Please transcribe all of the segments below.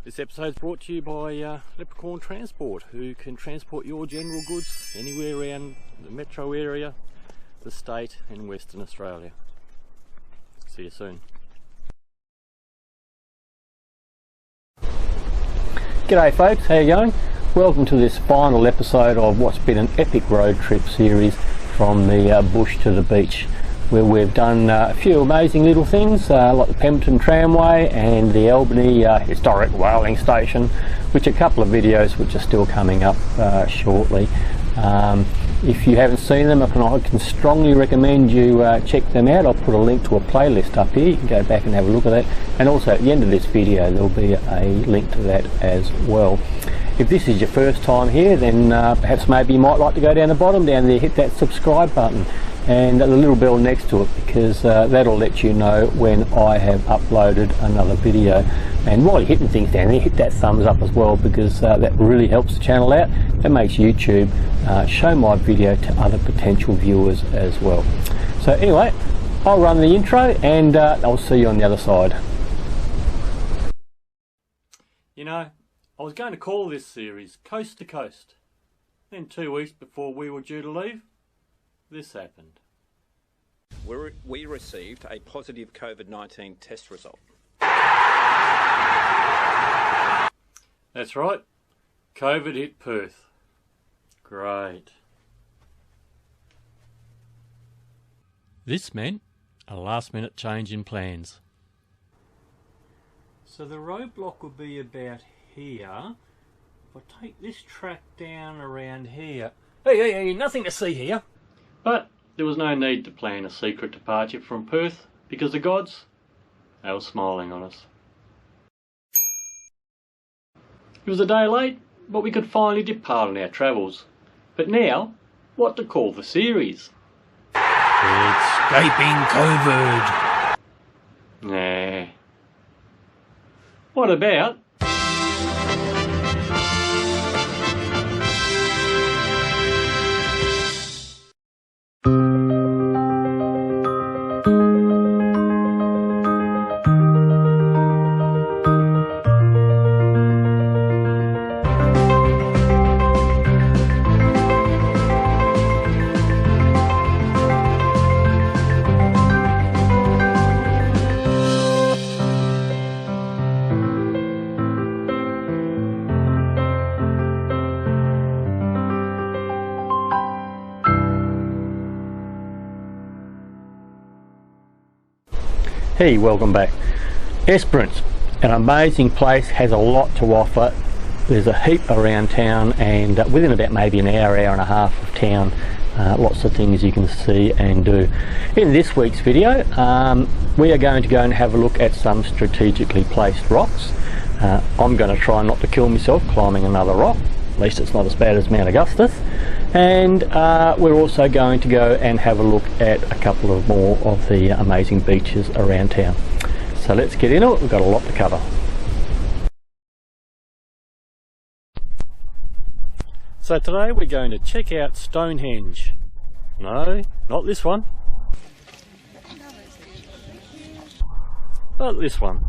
This episode is brought to you by Leprechaun Transport, who can transport your general goods anywhere around the metro area, the state and Western Australia. See you soon. G'day folks, how you going? Welcome to this final episode of what's been an epic road trip series from the bush to the beach, where we've done a few amazing little things like the Pemberton Tramway and the Albany Historic Whaling Station, which are a couple of videos which are still coming up shortly. If you haven't seen them, I can strongly recommend you check them out. I'll put a link to a playlist up here. You can go back and have a look at that, and also at the end of this video there'll be a link to that as well. If this is your first time here, then perhaps maybe you might like to go down the bottom down there, hit that subscribe button and the little bell next to it, because that'll let you know when I have uploaded another video. And while you're hitting things down there, hit that thumbs up as well, because that really helps the channel out. That makes YouTube show my video to other potential viewers as well. So anyway, I'll run the intro and I'll see you on the other side. You know, I was going to call this series Coast to Coast. Then 2 weeks before we were due to leave, this happened. We received a positive COVID-19 test result. That's right, COVID hit Perth. Great. This meant a last minute change in plans. So the roadblock will be about here. If I take this track down around here... Hey, nothing to see here! But there was no need to plan a secret departure from Perth, because the gods, they were smiling on us. It was a day late, but we could finally depart on our travels. But now, what to call the series? Escaping COVID! Nah. What about... Hey, welcome back. Esperance, an amazing place, has a lot to offer. There's a heap around town, and within about maybe an hour and a half of town, lots of things you can see and do. In this week's video, we are going to go and have a look at some strategically placed rocks. I'm going to try not to kill myself climbing another rock. At least it's not as bad as Mount Augustus. And we're also going to go and have a look at a couple of more of the amazing beaches around town. So let's get into it. We've got a lot to cover. So today we're going to check out Stonehenge. No, not this one. But this one.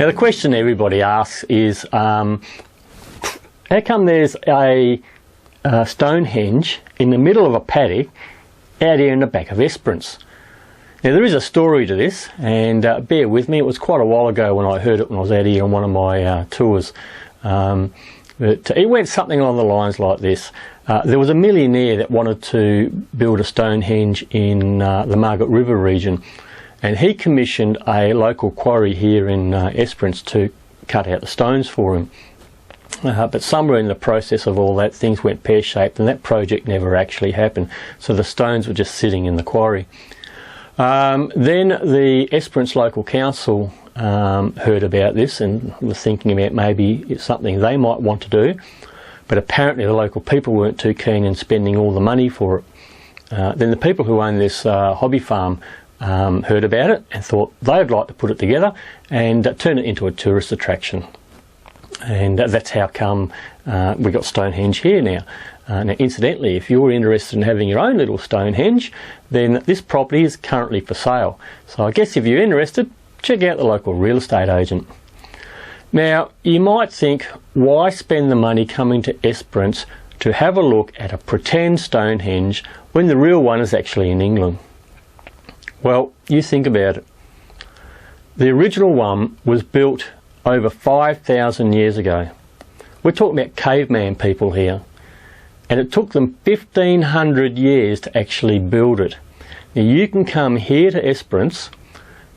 Now the question everybody asks is, how come there's a Stonehenge in the middle of a paddock out here in the back of Esperance? Now there is a story to this, and bear with me, it was quite a while ago when I heard it when I was out here on one of my tours. But it went something along the lines like this. There was a millionaire that wanted to build a Stonehenge in the Margaret River region, and he commissioned a local quarry here in Esperance to cut out the stones for him. But somewhere in the process of all that, things went pear-shaped and that project never actually happened. So the stones were just sitting in the quarry. Then the Esperance local council heard about this and was thinking about maybe it's something they might want to do, but apparently the local people weren't too keen in spending all the money for it. Then the people who own this hobby farm heard about it and thought they'd like to put it together and turn it into a tourist attraction. And that's how come we got Stonehenge here now. Now incidentally, if you're interested in having your own little Stonehenge, then this property is currently for sale. So I guess if you're interested, check out the local real estate agent. Now you might think, why spend the money coming to Esperance to have a look at a pretend Stonehenge when the real one is actually in England? Well, you think about it. The original one was built over 5,000 years ago. We're talking about caveman people here. And it took them 1,500 years to actually build it. Now you can come here to Esperance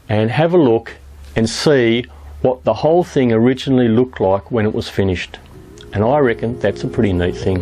and have a look and see what the whole thing originally looked like when it was finished. And I reckon that's a pretty neat thing.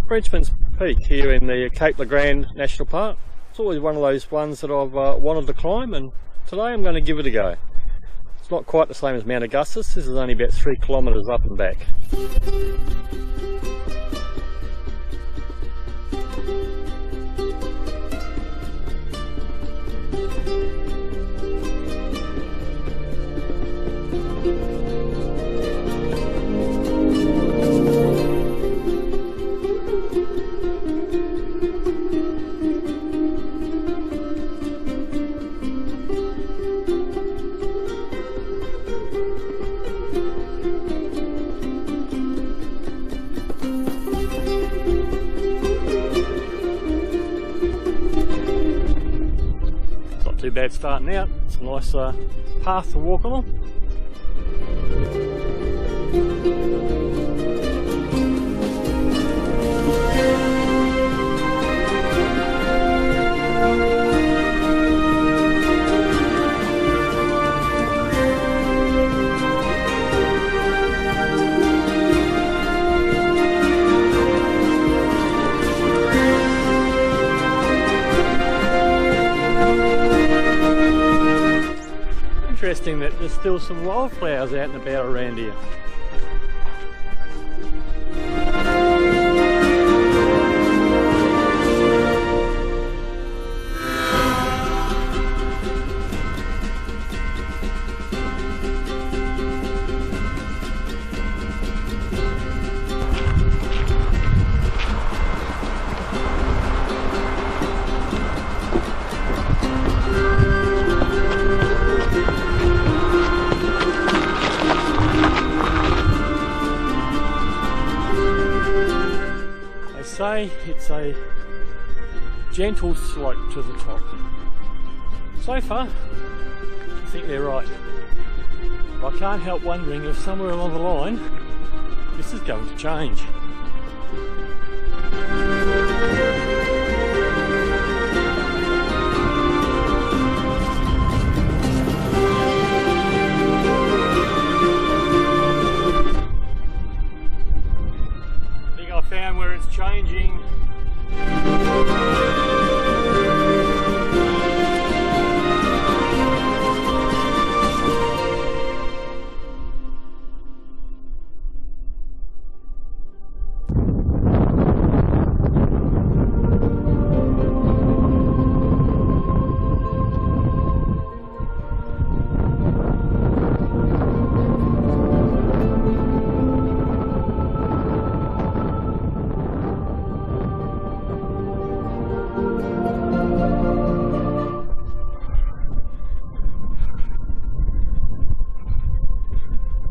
Frenchman's Peak here in the Cape Le Grand National Park. It's always one of those ones that I've wanted to climb, and today I'm going to give it a go. It's not quite the same as Mount Augustus. This is only about 3 kilometres up and back. Too bad starting out. It's a nice path to walk on. interesting that there's still some wildflowers out and about around here. Say it's a gentle slope to the top. So far, I think they're right. But I can't help wondering if somewhere along the line this is going to change. Found where it's changing.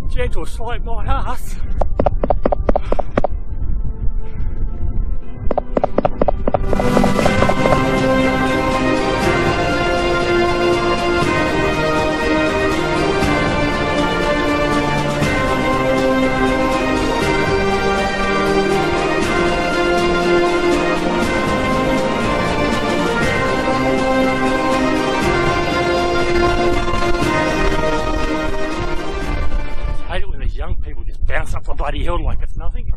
Gentle slope, my ass. Bounce up the bloody hill like it's nothing.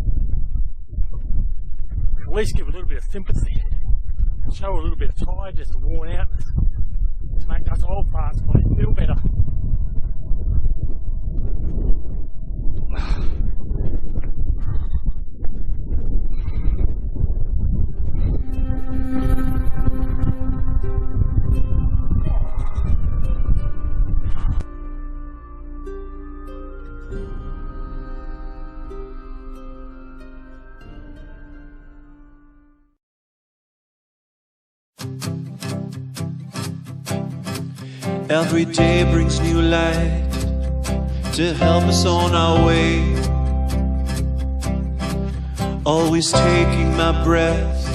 At least give a little bit of sympathy. Show a little bit of tiredness and worn outness to make us old parts feel better. Every day brings new light to help us on our way. Always taking my breath,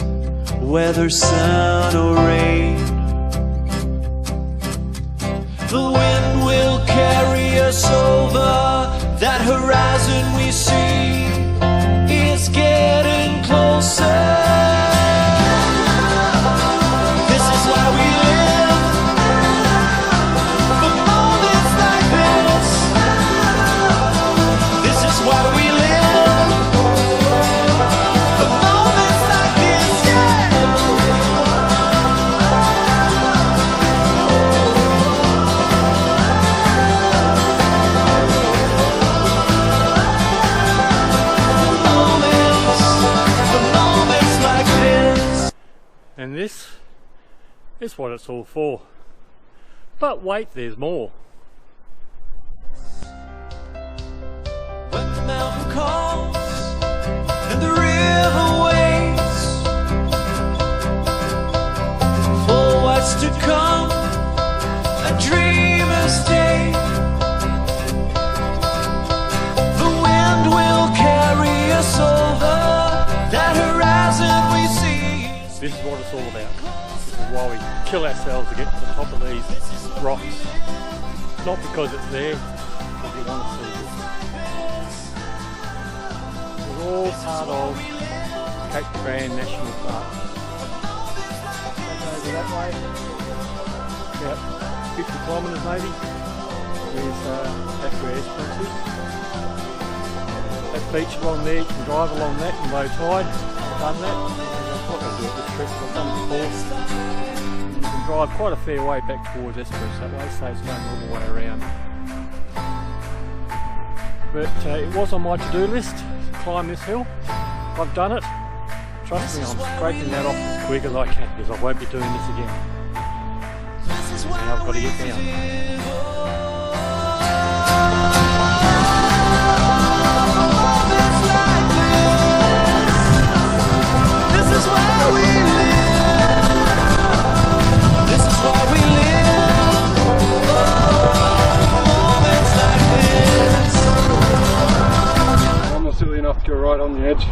whether sun or rain. The wind will carry us over, that horizon we see is getting closer. This is why we live, for moments like this. This is why we live, for moments like this, yeah. Moments like this. And this is what it's all for. But wait, there's more. When the mountain calls and the river waits for what's to come, a dreamer's day. The wind will carry us over, that horizon we see. This is what it's all about. This is why we kill ourselves to get to the top of these rocks. Not because it's there, because you want to see this. It's all part of Cape Grand National Park. Over that way, about 50 kilometres maybe, that's where Esperance is. That beach along there, you can drive along that in low tide. I've done that. I thought I'd do it this trip, I've done it before. You can can drive quite a fair way back towards Esperance that way, so it's going all the way around. But it was on my to-do list to climb this hill. I've done it. Trust me, I'm scraping that off as quick as I can because I won't be doing this again. Now I've got to get down. You're right on the edge.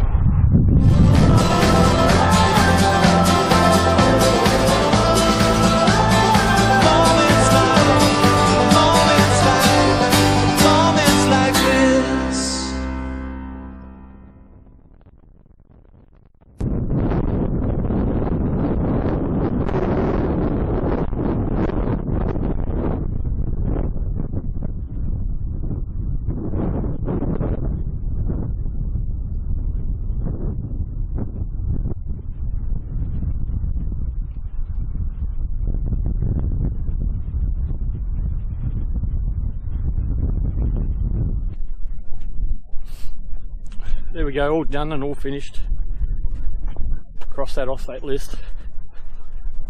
There we go, all done and all finished. Cross that off that list.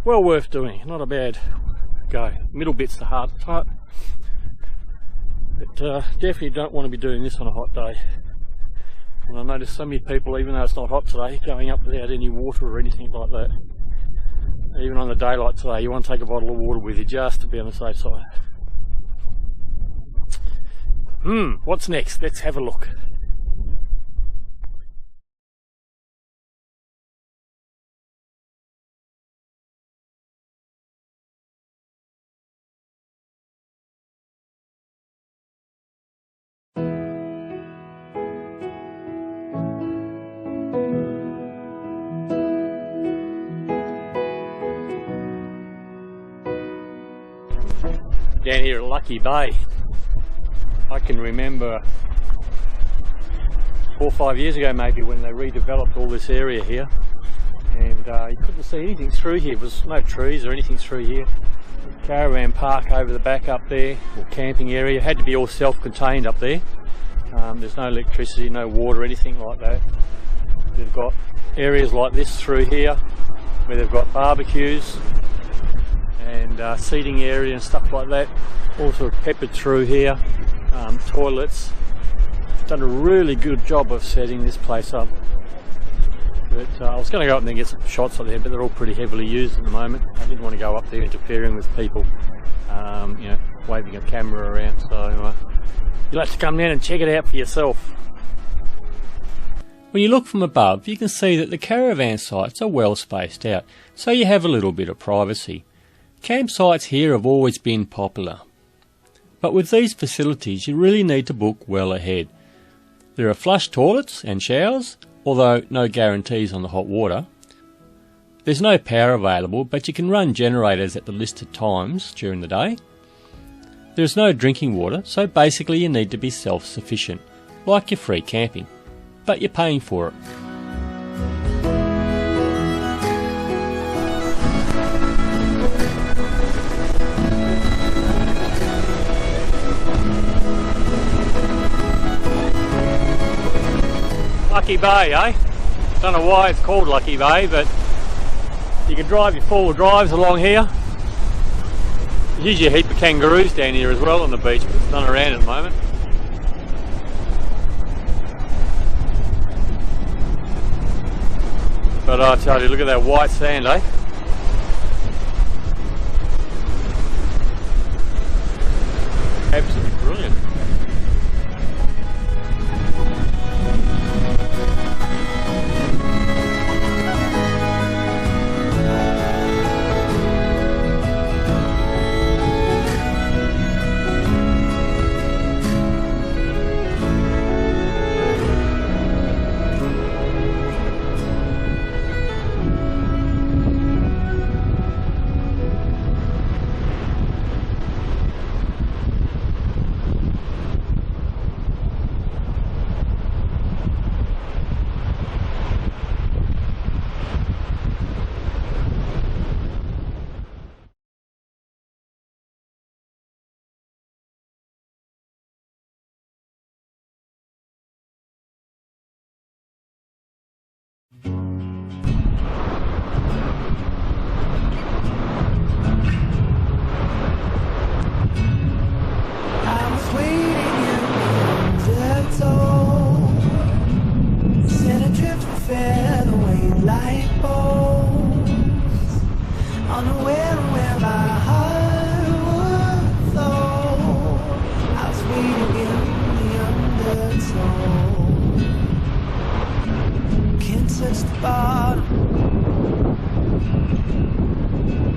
Well worth doing, not a bad go. Middle bit's the hardest part. But definitely don't want to be doing this on a hot day. And I noticed so many people, even though it's not hot today, going up without any water or anything like that. Even on the daylight today, you want to take a bottle of water with you just to be on the safe side. What's next? Let's have a look. Down here at Lucky Bay, I can remember 4 or 5 years ago maybe when they redeveloped all this area here, and you couldn't see anything through here. There was no trees or anything through here. Caravan park over the back up there, or camping area, it had to be all self-contained up there. There's no electricity, no water, anything like that. They've got areas like this through here where they've got barbecues and seating area and stuff like that, all sort of peppered through here. Toilets. Done a really good job of setting this place up. But I was going to go up there and get some shots of there, but they're all pretty heavily used at the moment. I didn't want to go up there interfering with people, you know, waving a camera around. So you'll have to come down and check it out for yourself. When you look from above, you can see that the caravan sites are well spaced out, so you have a little bit of privacy. Campsites here have always been popular, but with these facilities you really need to book well ahead. There are flush toilets and showers, although no guarantees on the hot water. There's no power available, but you can run generators at the listed times during the day. There's no drinking water, so basically you need to be self-sufficient, like your free camping, but you're paying for it. Lucky Bay, eh? Don't know why it's called Lucky Bay, but you can drive your 4-wheel drives along here. There's usually a heap of kangaroos down here as well on the beach, but there's none around at the moment. But I tell you, look at that white sand, eh? Absolutely brilliant.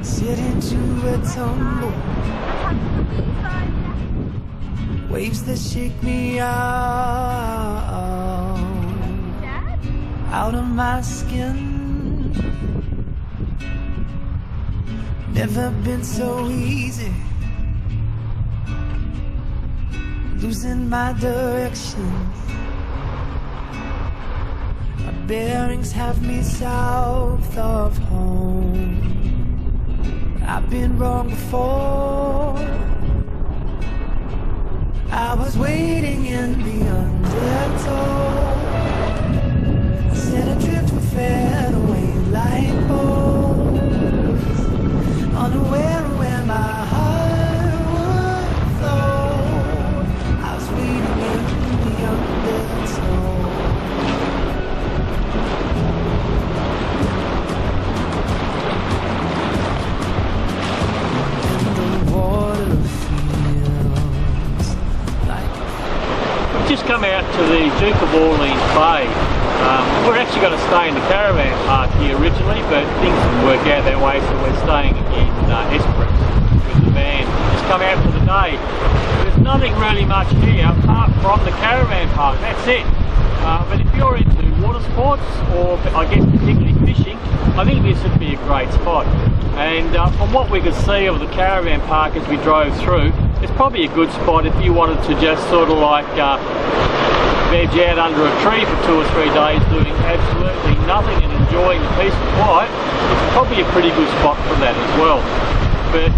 Sit into a tumble, waves that shake me out of my skin. Never been so easy, losing my direction. My bearings have me south of home. I've been wrong before. I was waiting in the undertow. I set adrift with fed away like bones, unaware of where my heart would flow. I was waiting in the undertow. And the water feels like We've just come out to the Duke of Orleans Bay. We're actually going to stay in the caravan park here originally, but things didn't work out that way, so we're staying in Esperance with the van. Just come out for the day. There's nothing really much here apart from the caravan park, that's it. But if you're into water sports, or I guess particularly fishing, I think this would be a great spot. And from what we could see of the caravan park as we drove through, it's probably a good spot if you wanted to just sort of like veg out under a tree for 2 or 3 days doing absolutely nothing and enjoying the peace and quiet. It's probably a pretty good spot for that as well. But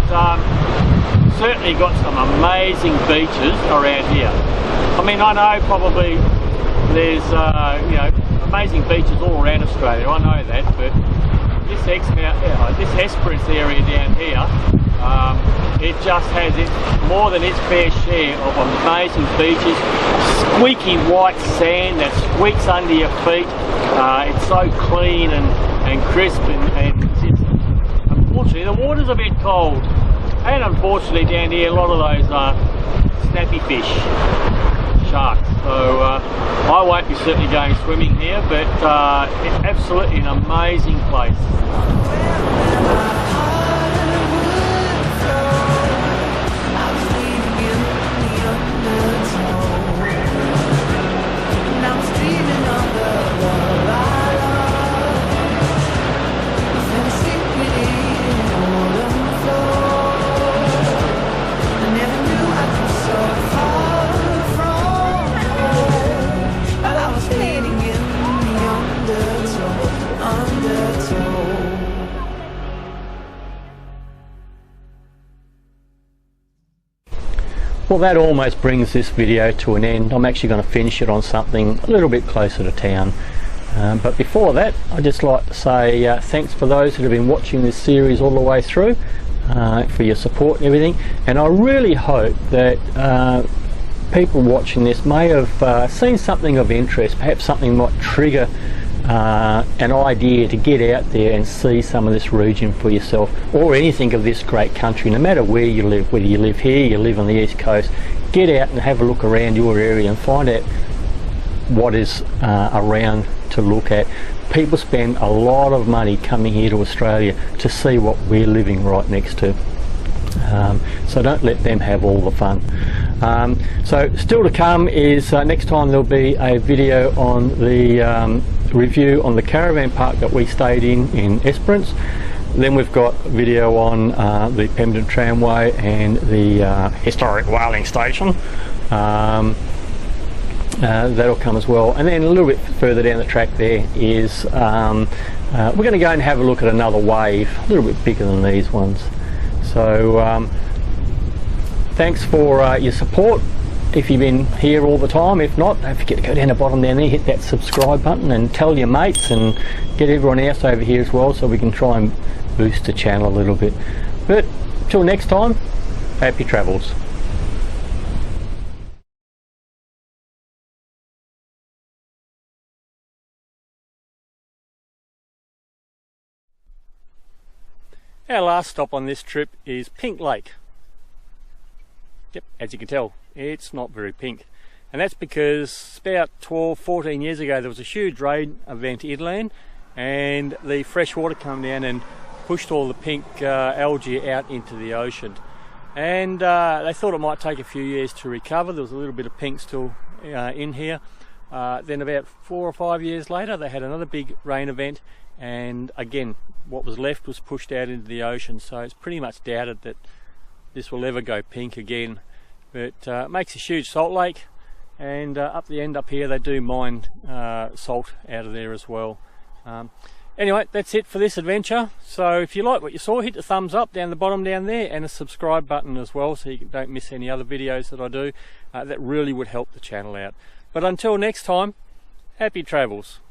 certainly got some amazing beaches around here. I mean, I know probably there's you know, amazing beaches all around Australia, I know that, but this Esperance area down here, it just has more than its fair share of amazing beaches, squeaky white sand that squeaks under your feet. It's so clean and crisp, and it's, unfortunately the water's a bit cold, and unfortunately down here a lot of those snappy fish, sharks. So I won't be certainly going swimming here, but it's absolutely an amazing place. Well, that almost brings this video to an end. I'm actually going to finish it on something a little bit closer to town. But before that, I'd just like to say thanks for those that have been watching this series all the way through, for your support and everything. And I really hope that people watching this may have seen something of interest, perhaps something might trigger an idea to get out there and see some of this region for yourself, or anything of this great country, no matter where you live, whether you live here, you live on the east coast. Get out and have a look around your area and find out what is around to look at. People spend a lot of money coming here to Australia to see what we're living right next to. So don't let them have all the fun. So still to come is next time there'll be a video on the review on the caravan park that we stayed in Esperance. Then we've got a video on the Pemberton Tramway and the historic whaling station. That'll come as well. And then a little bit further down the track there is we're going to go and have a look at another wave, a little bit bigger than these ones. So thanks for your support if you've been here all the time. If not, don't forget to go down the bottom down there, hit that subscribe button and tell your mates and get everyone else over here as well, so we can try and boost the channel a little bit. But till next time, happy travels. Our last stop on this trip is Pink Lake. Yep, as you can tell, it's not very pink. And that's because about 12, 14 years ago there was a huge rain event inland, and the fresh water came down and pushed all the pink algae out into the ocean. And they thought it might take a few years to recover. There was a little bit of pink still in here. Then about 4 or 5 years later, they had another big rain event, and again what was left was pushed out into the ocean. So it's pretty much doubted that this will ever go pink again. But it makes a huge salt lake, and up the end up here they do mine salt out of there as well. Anyway, that's it for this adventure. So if you like what you saw, hit the thumbs up down the bottom down there, and a subscribe button as well, so you don't miss any other videos that I do. That really would help the channel out. But until next time, happy travels.